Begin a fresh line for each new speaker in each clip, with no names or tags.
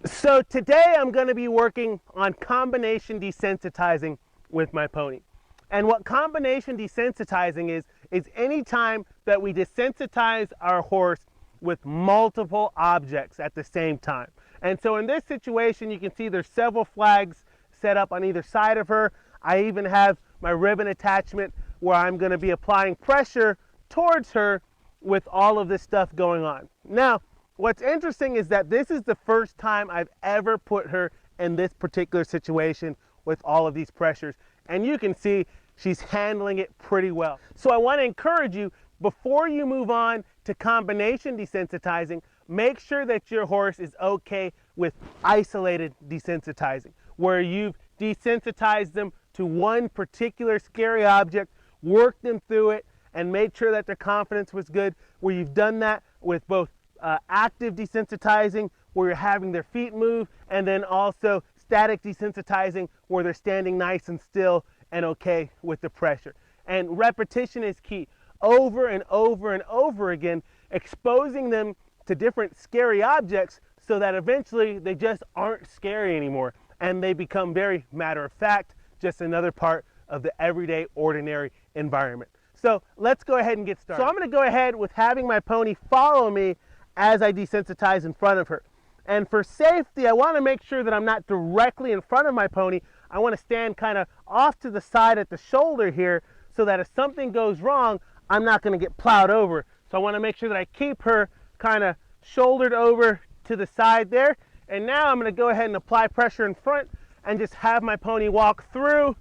So today I'm going to be working on combination desensitizing with my pony. And what combination desensitizing is any time that we desensitize our horse with multiple objects at the same time. And so in this situation, you can see there's several flags set up on either side of her. I even have my ribbon attachment where I'm going to be applying pressure towards her with all of this stuff going on. Now, what's interesting is that this is the first time I've ever put her in this particular situation with all of these pressures. And you can see she's handling it pretty well. So I want to encourage you, before you move on to combination desensitizing, make sure that your horse is okay with isolated desensitizing, where you've desensitized them to one particular scary object, worked them through it, and made sure that their confidence was good, where you've done that with both active desensitizing, where you're having their feet move, and then also static desensitizing, where they're standing nice and still and okay with the pressure. And repetition is key. Over and over and over again, exposing them to different scary objects so that eventually they just aren't scary anymore and they become very matter of fact, just another part of the everyday, ordinary environment. So let's go ahead and get started. So I'm going to go ahead with having my pony follow me as I desensitize in front of her. And for safety, I want to make sure that I'm not directly in front of my pony. I want to stand kind of off to the side at the shoulder here so that if something goes wrong, I'm not going to get plowed over. So I want to make sure that I keep her kind of shouldered over to the side there. And now I'm going to go ahead and apply pressure in front and just have my pony walk through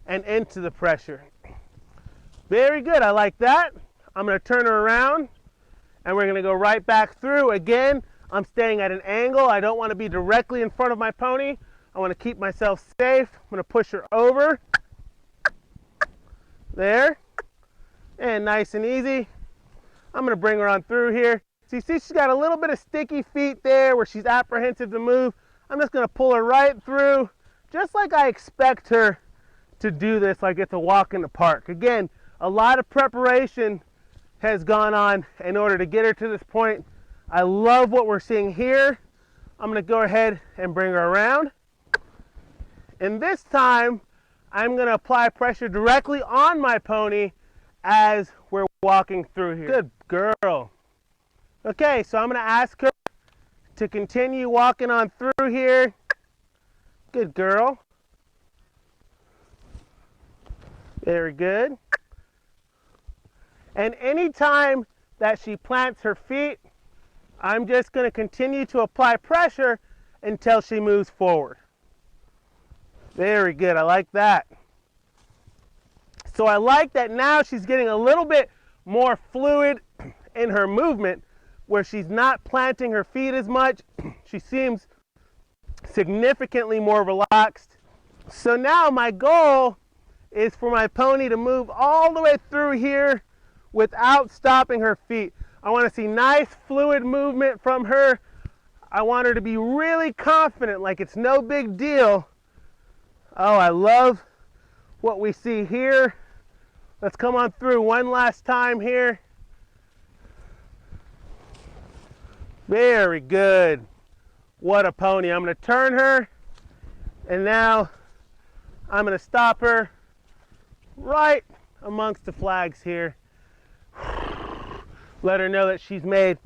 and into the pressure. Very good, I like that. I'm going to turn her around and we're going to go right back through. Again, I'm staying at an angle. I don't want to be directly in front of my pony. I want to keep myself safe. I'm going to push her over. There. And nice and easy. I'm going to bring her on through here. So you see she's got a little bit of sticky feet there where she's apprehensive to move. I'm just going to pull her right through, just like I expect her to do this, like it's a walk in the park. Again, a lot of preparation has gone on in order to get her to this point. I love what we're seeing here. I'm going to go ahead and bring her around. And this time, I'm going to apply pressure directly on my pony as we're walking through here. Good girl. Okay, so I'm going to ask her to continue walking on through here. Good girl. Very good. And anytime that she plants her feet, I'm just going to continue to apply pressure until she moves forward. Very good, I like that. So I like that now she's getting a little bit more fluid in her movement, where she's not planting her feet as much. She seems significantly more relaxed. So now my goal is for my pony to move all the way through here without stopping her feet. I want to see nice fluid movement from her. I want her to be really confident, like it's no big deal. Oh, I love what we see here. Let's come on through one last time here. Very good. What a pony. I'm going to turn her, and now I'm going to stop her right amongst the flags here. Let her know that she's made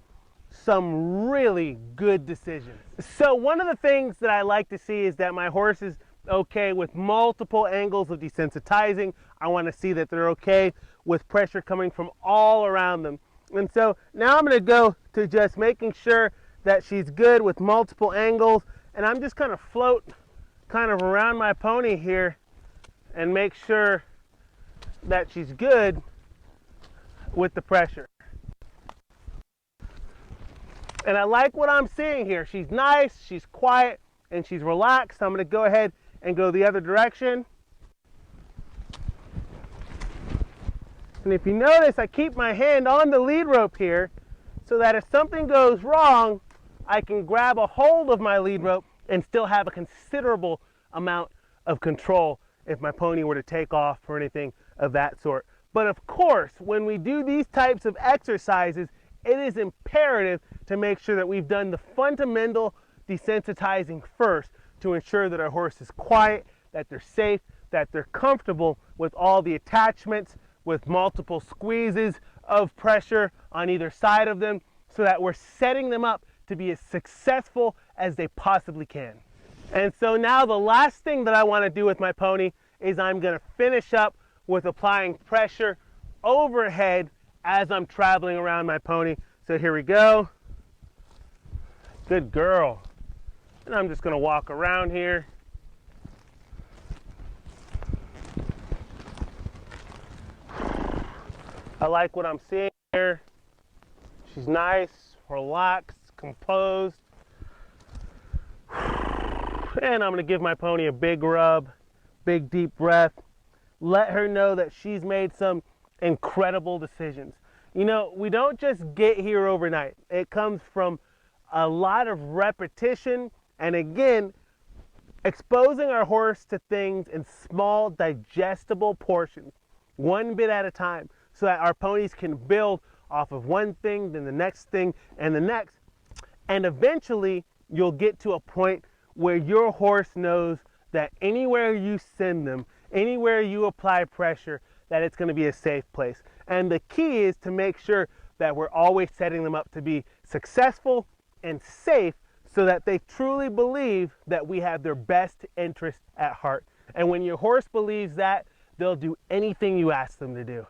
some really good decisions. So one of the things that I like to see is that my horse is okay with multiple angles of desensitizing. I want to see that they're okay with pressure coming from all around them. And so now I'm going to go to just making sure that she's good with multiple angles, and I'm just going to float kind of around my pony here and make sure that she's good with the pressure. And I like what I'm seeing here. She's nice, she's quiet, and she's relaxed. I'm going to go ahead and go the other direction. And if you notice, I keep my hand on the lead rope here so that if something goes wrong, I can grab a hold of my lead rope and still have a considerable amount of control if my pony were to take off or anything of that sort. But of course, when we do these types of exercises, it is imperative to make sure that we've done the fundamental desensitizing first to ensure that our horse is quiet, that they're safe, that they're comfortable with all the attachments, with multiple squeezes of pressure on either side of them, so that we're setting them up to be as successful as they possibly can. And so now the last thing that I want to do with my pony is I'm going to finish up with applying pressure overhead as I'm traveling around my pony. So here we go. Good girl. And I'm just going to walk around here. I like what I'm seeing here. She's nice, relaxed, composed. And I'm going to give my pony a big rub, big deep breath. Let her know that she's made some incredible decisions. You know, we don't just get here overnight. It comes from a lot of repetition and, again, exposing our horse to things in small, digestible portions, one bit at a time, so that our ponies can build off of one thing, then the next thing, and the next. And eventually, you'll get to a point where your horse knows that anywhere you send them, anywhere you apply pressure, that it's going to be a safe place. And the key is to make sure that we're always setting them up to be successful and safe, so that they truly believe that we have their best interest at heart. And when your horse believes that, they'll do anything you ask them to do.